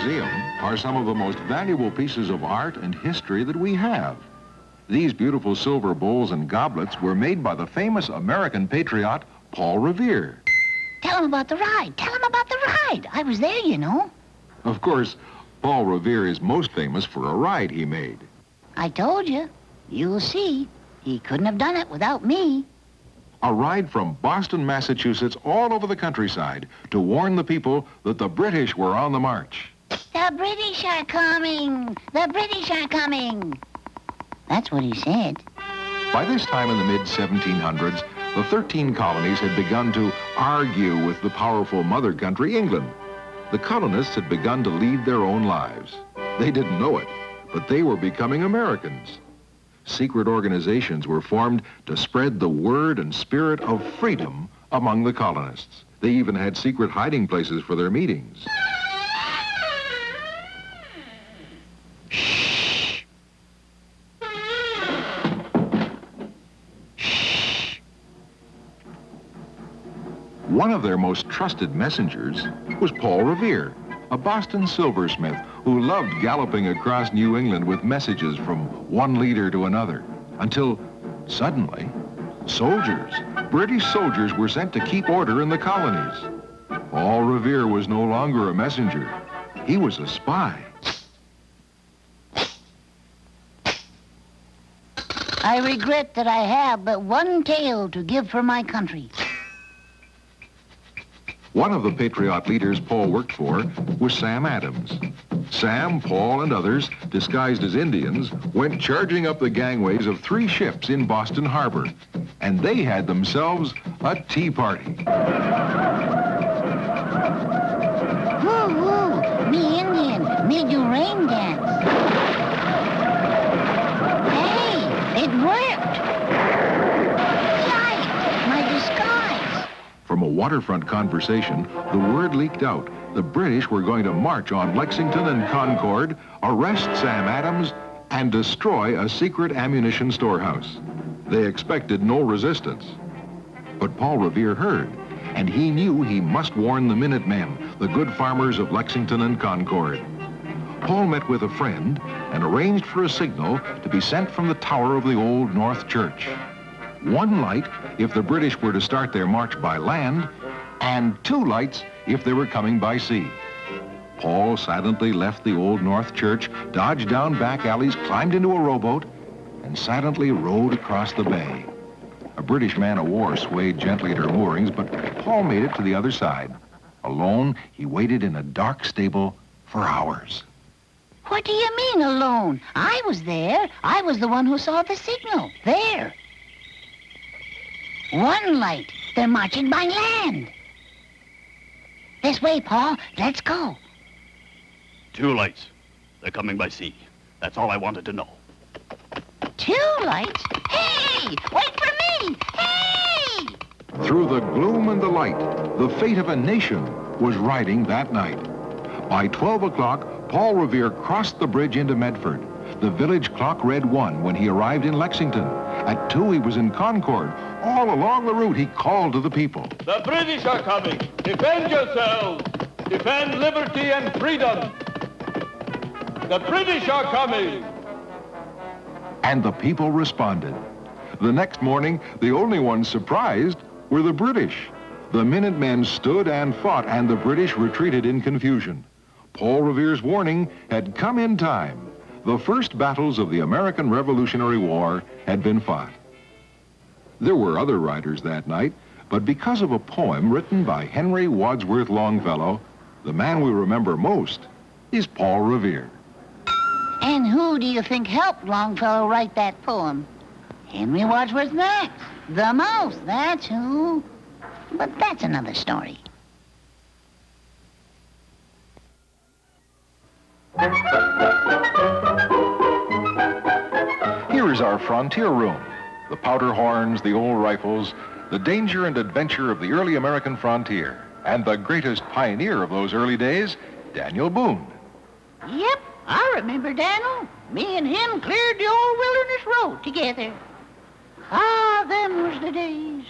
museum are some of the most valuable pieces of art and history that we have. These beautiful silver bowls and goblets were made by the famous American patriot, Paul Revere. Tell him about the ride. Tell him about the ride. I was there, you know. Of course, Paul Revere is most famous for a ride he made. I told you. You'll see. He couldn't have done it without me. A ride from Boston, Massachusetts, all over the countryside to warn the people that the British were on the march. The British are coming! The British are coming! That's what he said. By this time in the mid-1700s, the 13 colonies had begun to argue with the powerful mother country, England. The colonists had begun to lead their own lives. They didn't know it, but they were becoming Americans. Secret organizations were formed to spread the word and spirit of freedom among the colonists. They even had secret hiding places for their meetings. Shh. Shh. One of their most trusted messengers was Paul Revere, a Boston silversmith who loved galloping across New England with messages from one leader to another, until suddenly, British soldiers were sent to keep order in the colonies. Paul Revere was no longer a messenger. He was a spy. I regret that I have but one tale to give for my country. One of the patriot leaders Paul worked for was Sam Adams. Sam, Paul, and others, disguised as Indians, went charging up the gangways of 3 ships in Boston Harbor, and they had themselves a tea party. Woo, woo, me Indian, me do rain dance. Hey, it worked. Yikes, my disguise. From a waterfront conversation, the word leaked out. The British were going to march on Lexington and Concord, arrest Sam Adams, and destroy a secret ammunition storehouse. They expected no resistance. But Paul Revere heard, and he knew he must warn the Minutemen, the good farmers of Lexington and Concord. Paul met with a friend and arranged for a signal to be sent from the tower of the Old North Church. 1 light if the British were to start their march by land, and 2 lights if they were coming by sea. Paul silently left the Old North Church, dodged down back alleys, climbed into a rowboat, and silently rowed across the bay. A British man-of-war swayed gently at her moorings, but Paul made it to the other side. Alone, he waited in a dark stable for hours. What do you mean, alone? I was there. I was the one who saw the signal. There. 1 light. They're marching by land. This way, Paul. Let's go. 2 lights. They're coming by sea. That's all I wanted to know. 2 lights? Hey! Wait for me! Hey! Through the gloom and the light, the fate of a nation was riding that night. By 12 o'clock, Paul Revere crossed the bridge into Medford. The village clock read 1 when he arrived in Lexington. At 2, he was in Concord. All along the route, he called to the people. The British are coming. Defend yourselves. Defend liberty and freedom. The British are coming. And the people responded. The next morning, the only ones surprised were the British. The Minutemen stood and fought, and the British retreated in confusion. Paul Revere's warning had come in time. The first battles of the American Revolutionary War had been fought. There were other riders that night, but because of a poem written by Henry Wadsworth Longfellow, the man we remember most is Paul Revere. And who do you think helped Longfellow write that poem? Henry Wadsworth Longfellow. The most, that's who. But that's another story. Here is our frontier room. The powder horns, the old rifles, the danger and adventure of the early American frontier, and the greatest pioneer of those early days, Daniel Boone. Yep, I remember Daniel. Me and him cleared the old wilderness road together. Ah, them was the days.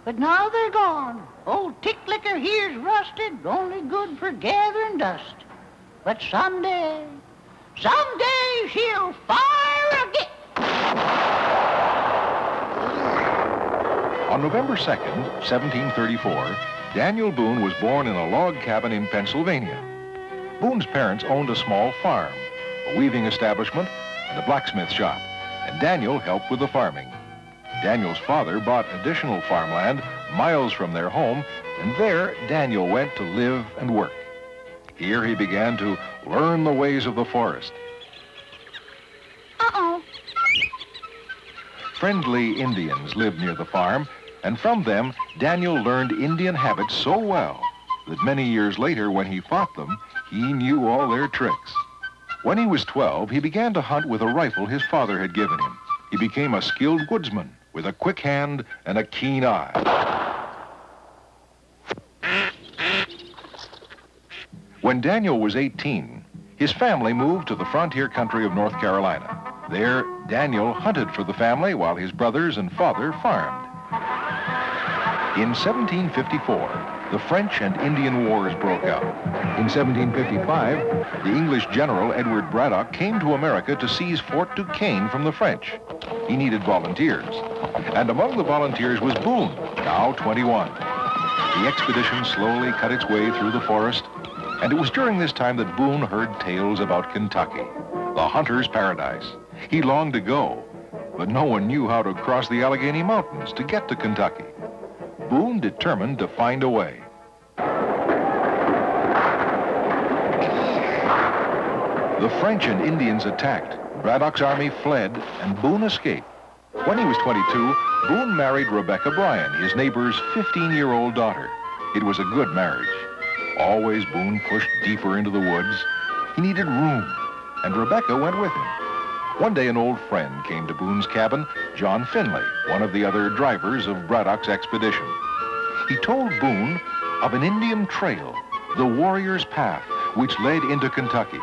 But now they're gone. Old tick liquor here's rusted, only good for gathering dust. But someday she'll fire again. On November 2nd, 1734, Daniel Boone was born in a log cabin in Pennsylvania. Boone's parents owned a small farm, a weaving establishment, and a blacksmith shop, and Daniel helped with the farming. Daniel's father bought additional farmland miles from their home, and there Daniel went to live and work. Here he began to learn the ways of the forest. Uh-oh. Friendly Indians lived near the farm, and from them, Daniel learned Indian habits so well that many years later, when he fought them, he knew all their tricks. When he was 12, he began to hunt with a rifle his father had given him. He became a skilled woodsman with a quick hand and a keen eye. When Daniel was 18, his family moved to the frontier country of North Carolina. There, Daniel hunted for the family while his brothers and father farmed. In 1754, the French and Indian Wars broke out. In 1755, the English general Edward Braddock came to America to seize Fort Duquesne from the French. He needed volunteers, and among the volunteers was Boone, now 21. The expedition slowly cut its way through the forest, and it was during this time that Boone heard tales about Kentucky, the hunter's paradise. He longed to go, but no one knew how to cross the Allegheny Mountains to get to Kentucky. Boone determined to find a way. The French and Indians attacked. Braddock's army fled, and Boone escaped. When he was 22, Boone married Rebecca Bryan, his neighbor's 15-year-old daughter. It was a good marriage. Always Boone pushed deeper into the woods. He needed room, and Rebecca went with him. One day an old friend came to Boone's cabin, John Finley, one of the other drivers of Braddock's expedition. He told Boone of an Indian trail, the Warrior's Path, which led into Kentucky.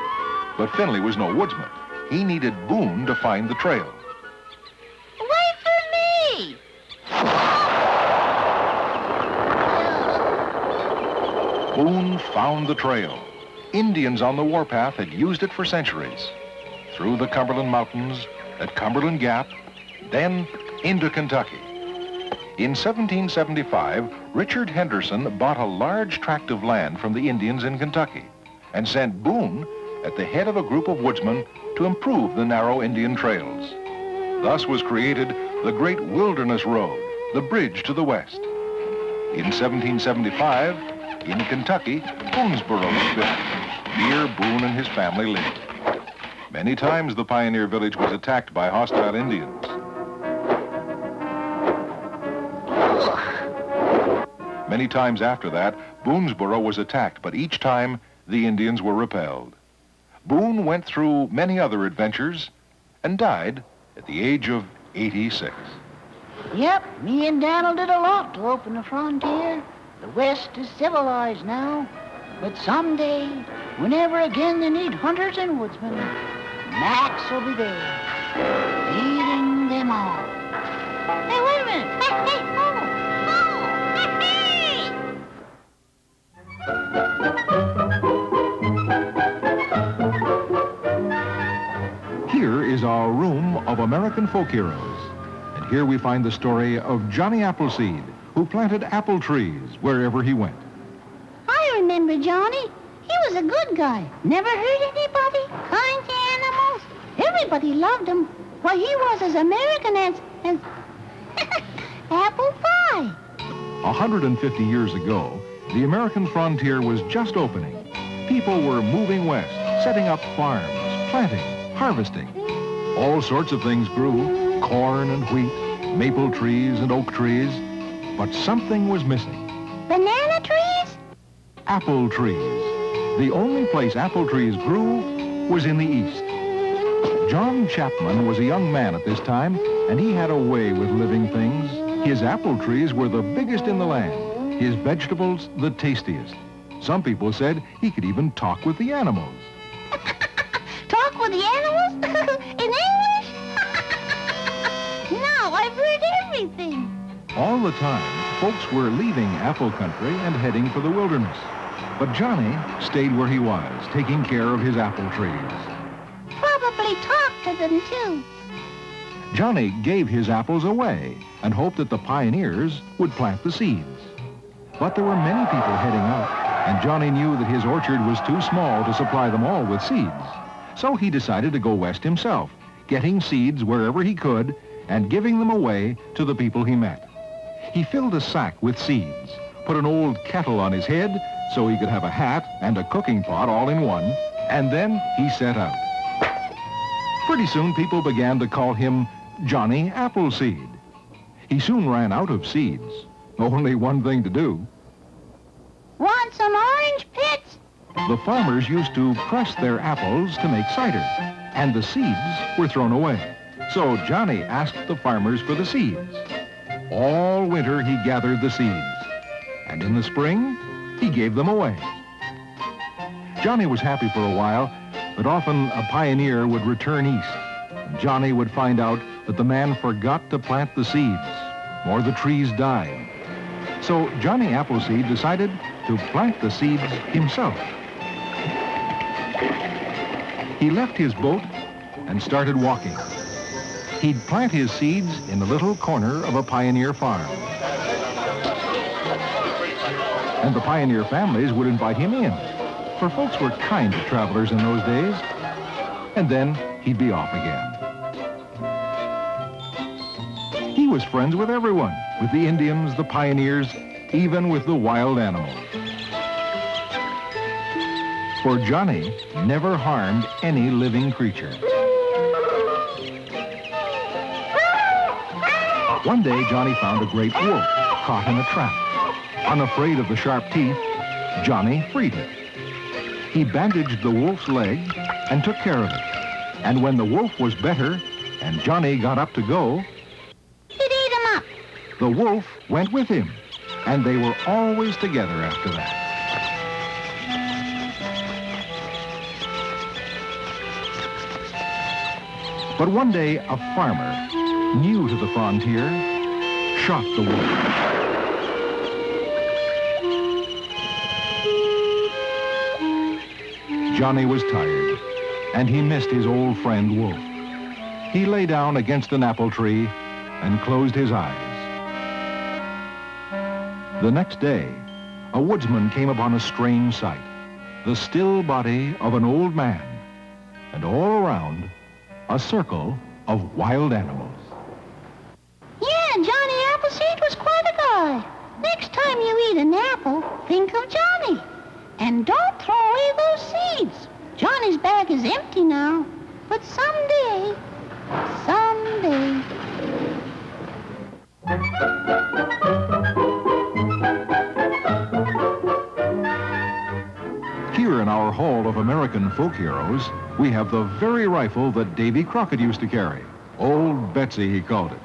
But Finley was no woodsman. He needed Boone to find the trail. Wait for me! Boone found the trail. Indians on the warpath had used it for centuries. Through the Cumberland Mountains, at Cumberland Gap, then into Kentucky. In 1775, Richard Henderson bought a large tract of land from the Indians in Kentucky and sent Boone at the head of a group of woodsmen to improve the narrow Indian trails. Thus was created the Great Wilderness Road, the bridge to the west. In 1775, in Kentucky, Boonesboro was built. Here, Boone and his family lived. Many times the pioneer village was attacked by hostile Indians. Many times after that, Boonesboro was attacked, but each time the Indians were repelled. Boone went through many other adventures and died at the age of 86. Yep, me and Daniel did a lot to open the frontier. The West is civilized now, but someday, whenever again they need hunters and woodsmen, Max will be there, feeding them all. Hey, wait a minute. Hey, Here is our room of American folk heroes. And here we find the story of Johnny Appleseed, who planted apple trees wherever he went. I remember Johnny. He was a good guy. Never hurt anybody. Kind to animals. Everybody loved him. Why, he was as American as apple pie. 150 years ago, the American frontier was just opening. People were moving west, setting up farms, planting, harvesting. All sorts of things grew, corn and wheat, maple trees and oak trees, but something was missing. Banana trees? Apple trees. The only place apple trees grew was in the east. John Chapman was a young man at this time, and he had a way with living things. His apple trees were the biggest in the land, his vegetables the tastiest. Some people said he could even talk with the animals. Talk with the animals? In English? Now I've heard everything. All the time, folks were leaving apple country and heading for the wilderness. But Johnny stayed where he was, taking care of his apple trees. Probably talk to them, too. Johnny gave his apples away and hoped that the pioneers would plant the seeds. But there were many people heading out, and Johnny knew that his orchard was too small to supply them all with seeds. So he decided to go west himself, getting seeds wherever he could and giving them away to the people he met. He filled a sack with seeds, put an old kettle on his head so he could have a hat and a cooking pot all in one, and then he set out. Pretty soon people began to call him Johnny Appleseed. He soon ran out of seeds. Only one thing to do. Want some orange pits? The farmers used to press their apples to make cider, and the seeds were thrown away. So Johnny asked the farmers for the seeds. All winter he gathered the seeds, and in the spring he gave them away. Johnny was happy for a while, but often a pioneer would return east, and Johnny would find out that the man forgot to plant the seeds, or the trees died. So Johnny Appleseed decided to plant the seeds himself. He left his boat and started walking. He'd plant his seeds in the little corner of a pioneer farm. And the pioneer families would invite him in, for folks were kind to travelers in those days. And then he'd be off again. He was friends with everyone, with the Indians, the pioneers, even with the wild animals. For Johnny never harmed any living creature. One day, Johnny found a great wolf caught in a trap. Unafraid of the sharp teeth, Johnny freed it. He bandaged the wolf's leg and took care of it. And when the wolf was better and Johnny got up to go, It ate him up. the wolf went with him, and they were always together after that. But one day, a farmer, new to the frontier, shot the wolf. Johnny was tired, and he missed his old friend Wolf. He lay down against an apple tree and closed his eyes. The next day, a woodsman came upon a strange sight, the still body of an old man, and all around, a circle of wild animals. Yeah, Johnny Appleseed was quite a guy. Next time you eat an apple, think of Johnny. And don't throw away those seeds. Johnny's bag is empty now. But someday... Here in our Hall of American Folk Heroes, we have the very rifle that Davey Crockett used to carry. Old Betsy, he called it.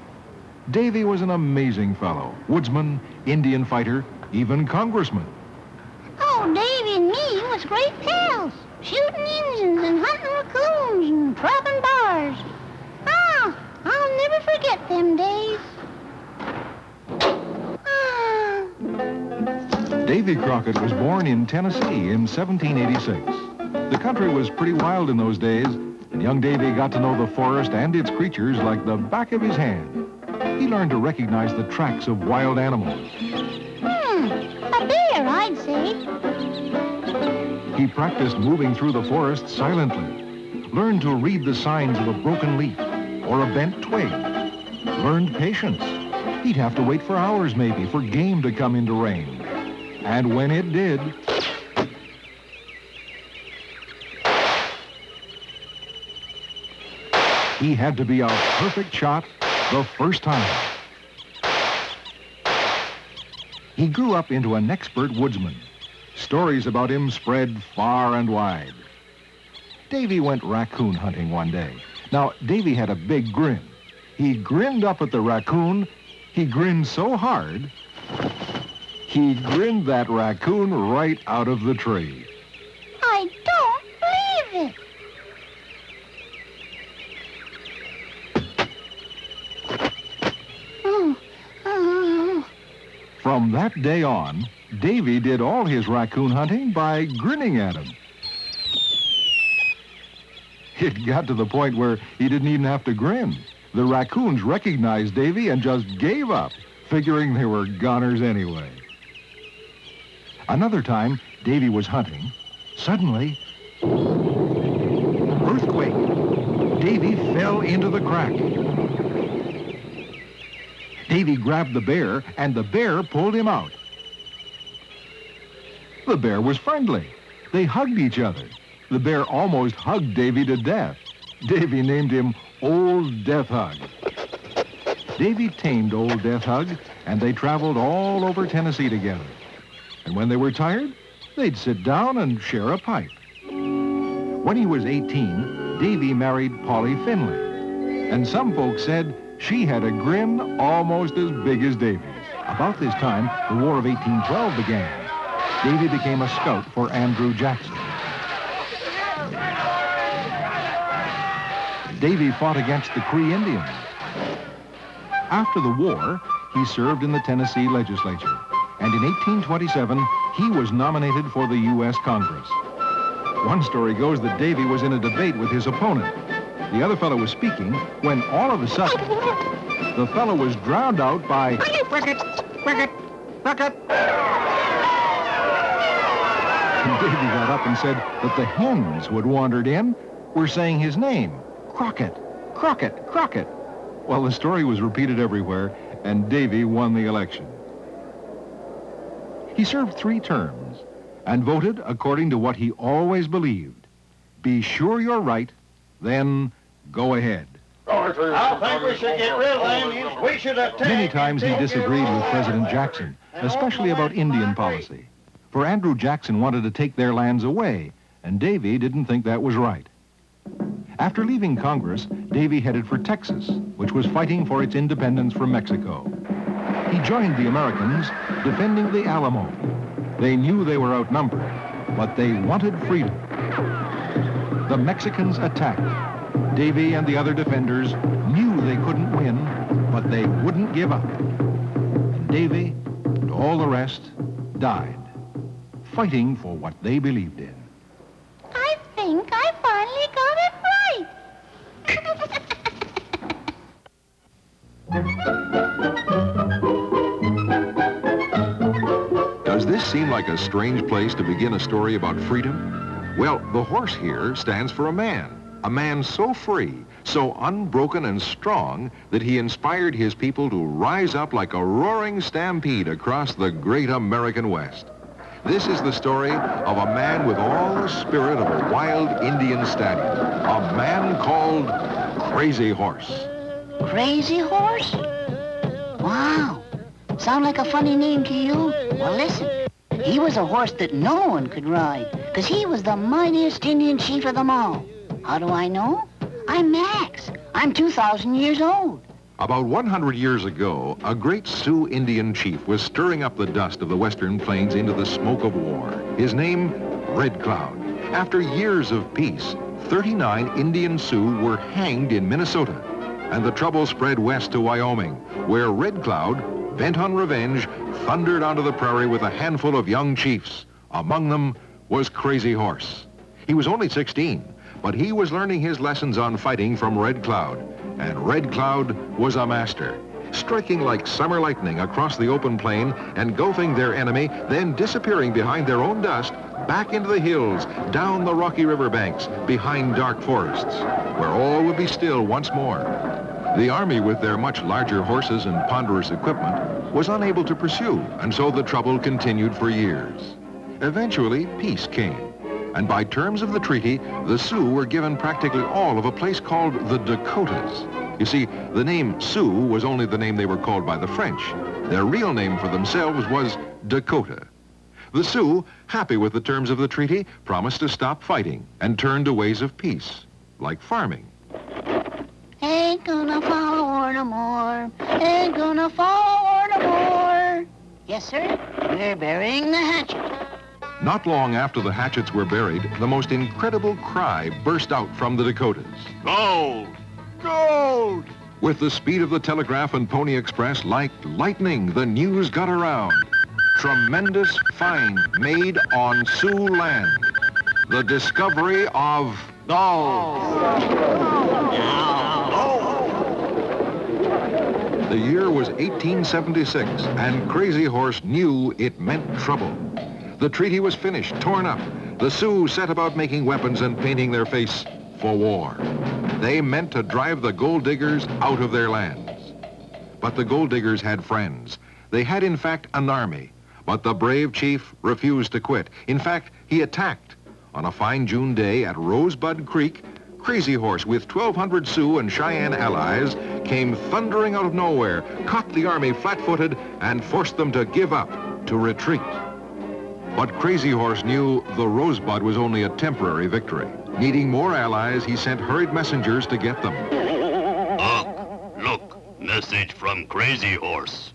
Davey was an amazing fellow. Woodsman, Indian fighter, even congressman. Oh, Davy and me was great pals. Shooting Indians and hunting raccoons and trapping bars. Ah, I'll never forget them days. Ah. Davey Crockett was born in Tennessee in 1786. The country was pretty wild in those days, and young Davey got to know the forest and its creatures like the back of his hand. He learned to recognize the tracks of wild animals. A bear, I'd say. He practiced moving through the forest silently, learned to read the signs of a broken leaf or a bent twig, learned patience. He'd have to wait for hours maybe for game to come into range. And when it did, he had to be a perfect shot the first time. He grew up into an expert woodsman. Stories about him spread far and wide. Davey went raccoon hunting one day. Now, Davey had a big grin. He grinned up at the raccoon. He grinned so hard, he grinned that raccoon right out of the tree. I don't believe it. From that day on, Davy did all his raccoon hunting by grinning at him. It got to the point where he didn't even have to grin. The raccoons recognized Davy and just gave up, figuring they were goners anyway. Another time, Davy was hunting. Suddenly, earthquake. Davy fell into the crack. Davy grabbed the bear, and the bear pulled him out. The bear was friendly. They hugged each other. The bear almost hugged Davy to death. Davy named him Old Death Hug. Davy tamed Old Death Hug, and they traveled all over Tennessee together. And when they were tired, they'd sit down and share a pipe. When he was 18, Davy married Polly Finley. And some folks said she had a grin almost as big as Davy's. About this time, the War of 1812 began. Davy became a scout for Andrew Jackson. Davy fought against the Cree Indians. After the war, he served in the Tennessee legislature. And in 1827, he was nominated for the U.S. Congress. One story goes that Davy was in a debate with his opponent. The other fellow was speaking when all of a sudden, the fellow was drowned out by... Crockett! Crockett! Crockett! And Davy got up and said that the hens who had wandered in were saying his name. Crockett! Crockett! Crockett! Well, the story was repeated everywhere, and Davy won the election. He served 3 terms and voted according to what he always believed. Be sure you're right, then go ahead. I think we should get rid of Indians. We should attack. Many times he disagreed with President Jackson, especially about Indian policy. For Andrew Jackson wanted to take their lands away, and Davy didn't think that was right. After leaving Congress, Davy headed for Texas, which was fighting for its independence from Mexico. He joined the Americans, defending the Alamo. They knew they were outnumbered, but they wanted freedom. The Mexicans attacked. Davy and the other defenders knew they couldn't win, but they wouldn't give up. And Davy and all the rest died, fighting for what they believed in. I think I finally got it right. Does this seem like a strange place to begin a story about freedom? Well, the horse here stands for a man so free, so unbroken and strong that he inspired his people to rise up like a roaring stampede across the great American West. This is the story of a man with all the spirit of a wild Indian stallion, a man called Crazy Horse. Crazy Horse? Wow. Sound like a funny name to you? Well, listen. He was a horse that no one could ride, because he was the mightiest Indian chief of them all. How do I know? I'm Max. I'm 2,000 years old. About 100 years ago, a great Sioux Indian chief was stirring up the dust of the western plains into the smoke of war. His name, Red Cloud. After years of peace, 39 Indian Sioux were hanged in Minnesota, and the trouble spread west to Wyoming, where Red Cloud, bent on revenge, thundered onto the prairie with a handful of young chiefs. Among them was Crazy Horse. He was only 16, but he was learning his lessons on fighting from Red Cloud, and Red Cloud was a master, striking like summer lightning across the open plain, engulfing their enemy, then disappearing behind their own dust, back into the hills, down the rocky riverbanks, behind dark forests, where all would be still once more. The army, with their much larger horses and ponderous equipment, was unable to pursue, and so the trouble continued for years. Eventually, peace came. And by terms of the treaty, the Sioux were given practically all of a place called the Dakotas. You see, the name Sioux was only the name they were called by the French. Their real name for themselves was Dakota. The Sioux, happy with the terms of the treaty, promised to stop fighting and turn to ways of peace, like farming. Ain't gonna follow her no more. Ain't gonna follow her no more. Yes, sir. We're burying the hatchet. Not long after the hatchets were buried, the most incredible cry burst out from the Dakotas. Gold! Gold! With the speed of the telegraph and pony express, like lightning, the news got around. tremendous find made on Sioux land. The discovery of The year was 1876, and Crazy Horse knew it meant trouble. The treaty was finished, torn up. The Sioux set about making weapons and painting their face for war. They meant to drive the gold diggers out of their lands. But the gold diggers had friends. They had, in fact, an army. But the brave chief refused to quit. In fact, he attacked. On a fine June day at Rosebud Creek, Crazy Horse, with 1,200 Sioux and Cheyenne allies, came thundering out of nowhere, caught the army flat-footed, and forced them to give up, to retreat. But Crazy Horse knew the Rosebud was only a temporary victory. Needing more allies, he sent hurried messengers to get them. Look, message from Crazy Horse.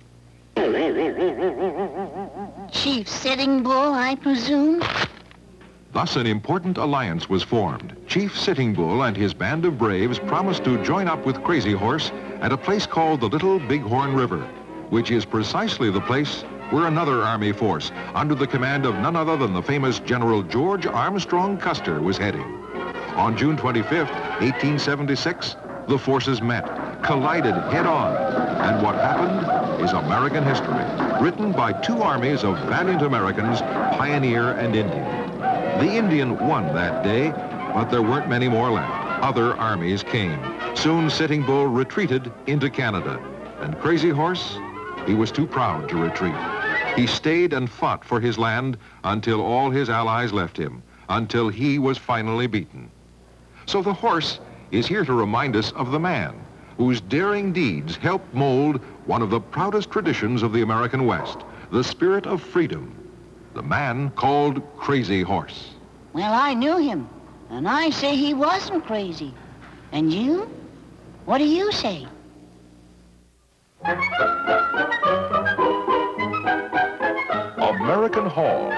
Chief Sitting Bull, I presume? Thus, an important alliance was formed. Chief Sitting Bull and his band of braves promised to join up with Crazy Horse at a place called the Little Bighorn River, which is precisely the place where another army force, under the command of none other than the famous General George Armstrong Custer, was heading. On June 25th, 1876, the forces met, collided head-on, and what happened is American history, written by two armies of valiant Americans, Pioneer and Indian. The Indian won that day, but there weren't many more left. Other armies came. Soon Sitting Bull retreated into Canada, and Crazy Horse, he was too proud to retreat. He stayed and fought for his land until all his allies left him, until he was finally beaten. So the horse is here to remind us of the man whose daring deeds helped mold one of the proudest traditions of the American West, the spirit of freedom. The man called Crazy Horse. Well, I knew him, and I say he wasn't crazy. And you? What do you say? American Hall.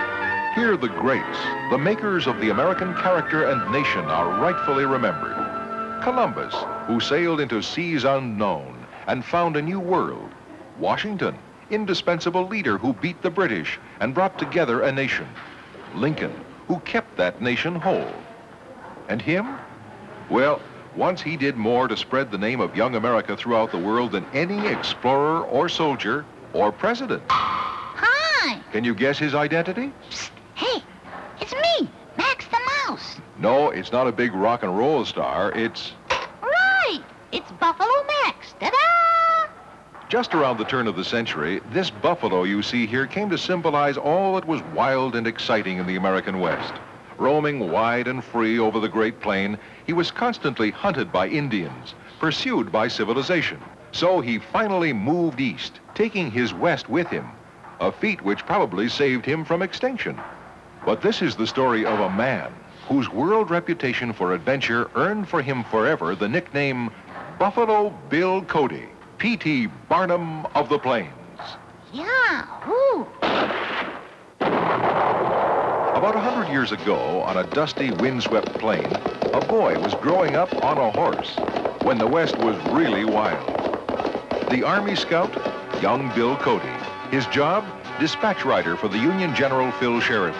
Here the greats, the makers of the American character and nation, are rightfully remembered. Columbus, who sailed into seas unknown and found a new world. Washington, indispensable leader who beat the British and brought together a nation. Lincoln, who kept that nation whole. And him? Well, once he did more to spread the name of young America throughout the world than any explorer or soldier or president. Hi! Can you guess his identity? Psst. Hey, it's me, Max the Mouse. No, it's not a big rock and roll star. It's... Right! It's Buffalo Max. Ta-da! Just around the turn of the century, this buffalo you see here came to symbolize all that was wild and exciting in the American West. Roaming wide and free over the Great Plain, he was constantly hunted by Indians, pursued by civilization. So he finally moved east, taking his West with him, a feat which probably saved him from extinction. But this is the story of a man whose world reputation for adventure earned for him forever the nickname Buffalo Bill Cody, P.T. Barnum of the Plains. Yahoo! About 100 years ago, on a dusty, windswept plain, a boy was growing up on a horse when the West was really wild. The Army Scout, young Bill Cody. His job, dispatch rider for the Union General Phil Sheridan.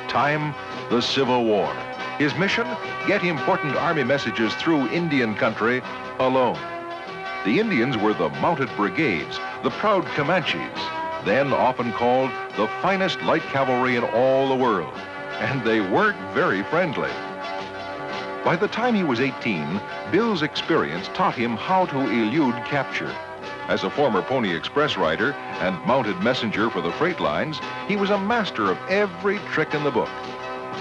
Time, the Civil War. His mission, get important Army messages through Indian country alone. The Indians were the mounted brigades, the proud Comanches, then often called the finest light cavalry in all the world. And they weren't very friendly. By the time he was 18, Bill's experience taught him how to elude capture. As a former Pony Express rider and mounted messenger for the freight lines, he was a master of every trick in the book.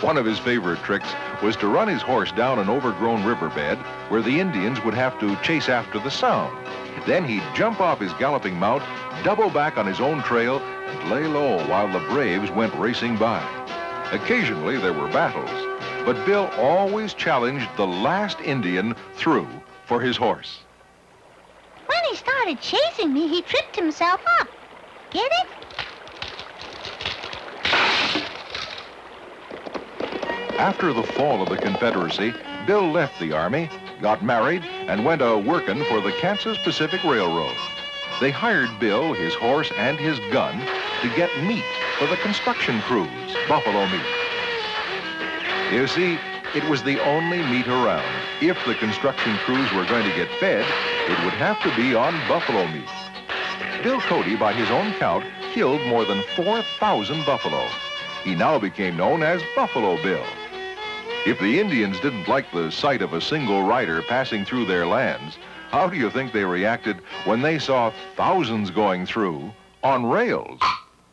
One of his favorite tricks was to run his horse down an overgrown riverbed where the Indians would have to chase after the sound. Then he'd jump off his galloping mount, double back on his own trail, and lay low while the braves went racing by. Occasionally there were battles, but Bill always challenged the last Indian through for his horse. When he started chasing me, he tripped himself up. Get it? After the fall of the Confederacy, Bill left the Army, got married, and went a-working for the Kansas Pacific Railroad. They hired Bill, his horse, and his gun to get meat for the construction crews, buffalo meat. You see, it was the only meat around. If the construction crews were going to get fed, it would have to be on buffalo meat. Bill Cody, by his own count, killed more than 4,000 buffalo. He now became known as Buffalo Bill. If the Indians didn't like the sight of a single rider passing through their lands, how do you think they reacted when they saw thousands going through on rails?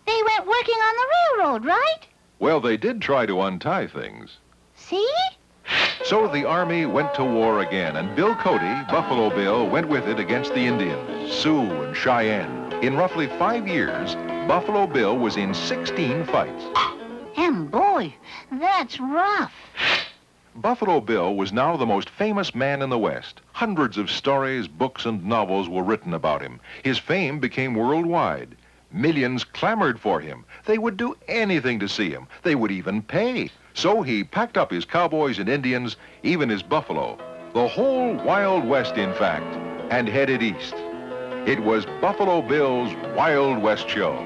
They went working on the railroad, right? Well, they did try to untie things. See? So the Army went to war again, and Bill Cody, Buffalo Bill, went with it against the Indians, Sioux and Cheyenne. In roughly 5 years, Buffalo Bill was in 16 fights. And boy, that's rough. Buffalo Bill was now the most famous man in the West. Hundreds of stories, books, and novels were written about him. His fame became worldwide. Millions clamored for him. They would do anything to see him. They would even pay. So he packed up his cowboys and Indians, even his buffalo, the whole Wild West, in fact, and headed east. It was Buffalo Bill's Wild West show.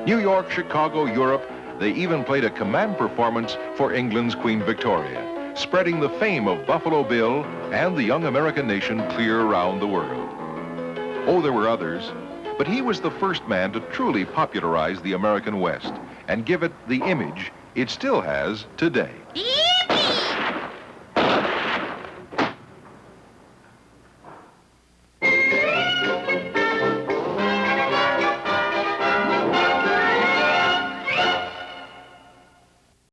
New York, Chicago, Europe, they even played a command performance for England's Queen Victoria, spreading the fame of Buffalo Bill and the young American nation clear around the world. Oh, there were others, but he was the first man to truly popularize the American West and give it the image it still has today.